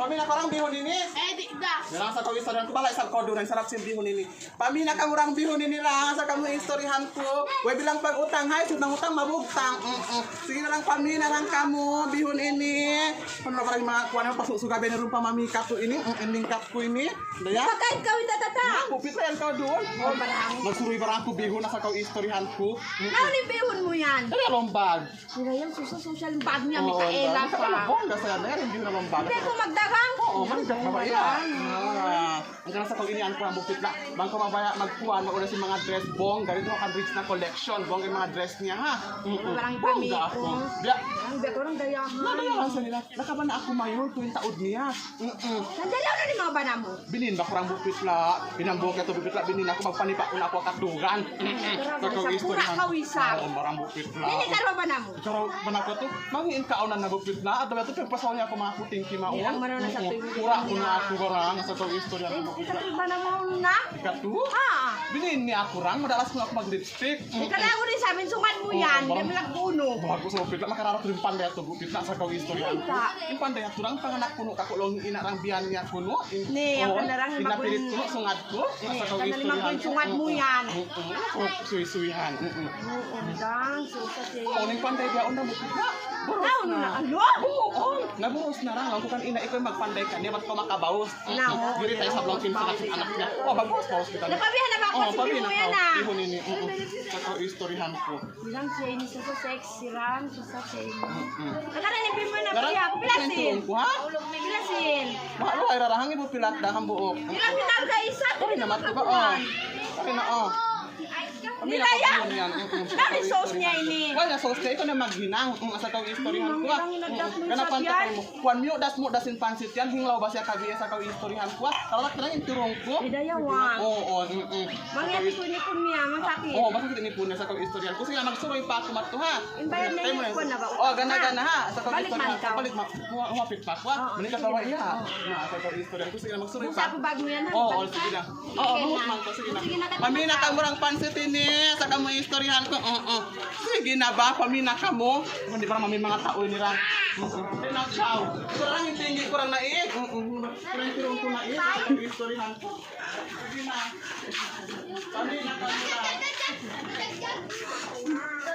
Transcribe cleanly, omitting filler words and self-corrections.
Pamina ka orang bihon ini. Di dah. Bilang sa kau istoryan ko balay sa kodo ng sarap sim bihon ini. Pamina ka orang bihon ini lang sa kamu istoryahan ko. We bilang pag utang hay sud nang utang mabugtang. Sige na lang pamina lang kamu bihon ini. Kuno parang mga kuan pasusuga ben rumpa mami kato ini, ending kap ko ini. Daya. Pagkain kau ita tata. Kupit yan kau doon. Oh, barang. Magsuroy barang ko bihon na sa kau istoryahan ko. Nauni bihon mo yan. Dali lombag. Sila yung social bag niya, Oo, Mikaela sa pa. bongga sa yan, hindi na lombag. Hindi ko magdagang. Oo, manigak na ba yan? Ang ganang sa kong inian ko ang bukit na. Bang ko mabaya magkuhan, mauna si mga dress bong. Ganito ka bridge na collection. Bong yung mga dress niya ha. Barang Bongga pamilya ako. ko. Diya. Ang beto ng dayahan. Nadayahan sa nila. Nakaban na ako mayor tuwing taod niya. Nandalaw na ni mga bana mo. Binin ba kurang bukit la. Binambok na to bukit la. Binin ako magpanipa ko na ako katugan. Sa pura kawisak. Oo, marang bukit la. Hindi ka bana mo. Pero manako to, mangiin kaunan na bukit na. At dapat to pagpasaw niya ako mga kuting kimaon. Di ang marunong sa tuwing Pura ko na ako barang sa to istorya ng bukit la. Ito bana mo na. Ikatu. Ha. Binin ni ako rang, madalas ko ako mag-lipstick. Ikalago din sa amin, sungan mo yan. Oo, Hindi mo nagpuno. Bago sa bukit la, makararap ko yung panday ato bukit na sa kaw istorya. Ika. Yung panday ato rang, panganak kuno kakulong inarang biyan niya kuno. Ni, ang Oo, panarang pinapilit magun- kuno, sungad ko. Ni, Sa kaw kanali istorya. magun-sungad mo yan. Suy-suyihan. Oo, dang. Susa siya. Oo, yung panday biya, na bukit na. Buros Naon na. Alo? Oo, naburos na lang. Ako kan ina, ikaw magpanday ka. Di ba't ko makabawas? Nako. Diri tayo sa blongkin sa aking anak niya. Oh, bagus kita. Napabihan na ba ako? Oh, Sige pabi mo na yan ka. ah. Ihon ini. Sa kaw istoryahan ko. Bilang siya ini sa sex, siram, sa siya ini. Mm. Nakaranip mo na Darang, piya. Pilasin. tuon ko ha? Pilasin. Ano ay rarahangin mo pilat dahang buok. Bilang pinarga isa. Pari naman ko ba? Oh. Pari na oh. Nilaya. Dami sauce niya ini. Wala sauce niya. Ito na maghinang. Sa kaw istoryahan ko. Ganapan yan. ta mo. Kuan mo dasin pansit yan. Hinglaw ba siya kagiya sa kaw istoryahan ko? Kalak na yung turong ko. Hidayawan. Oo. Mangyan ipon-ipon niya, masakit. Oo, bakit kita nipuna sa kaw istoryahan ko? Sige, magsuroy pa ako mato ha. Imbayad na yung ipon na ba? Oh, gana ha. Sa kaw Balik man istoryahan ikaw. ko. Balik umapit pa ako. Mani ka tawa iya. Na sa kaw istoryahan ko. Sige, magsuroy Busa pa. ko bag mo yan. Oo, sige na. Oo, buhok man ko. Sige na. Pamina ka mo rang pansit ini. Sa kamo istoryahan ko. Oo. Sige na ba? Pamina ka mo. Hindi pa naman may mga tao ni rang. Hindi na siyaw. Kurang yung tinggi ko rang naiit. Kurang tirong ko naiit. Sa kamo istoryahan ko. Sige na. Pamina ka mo rang.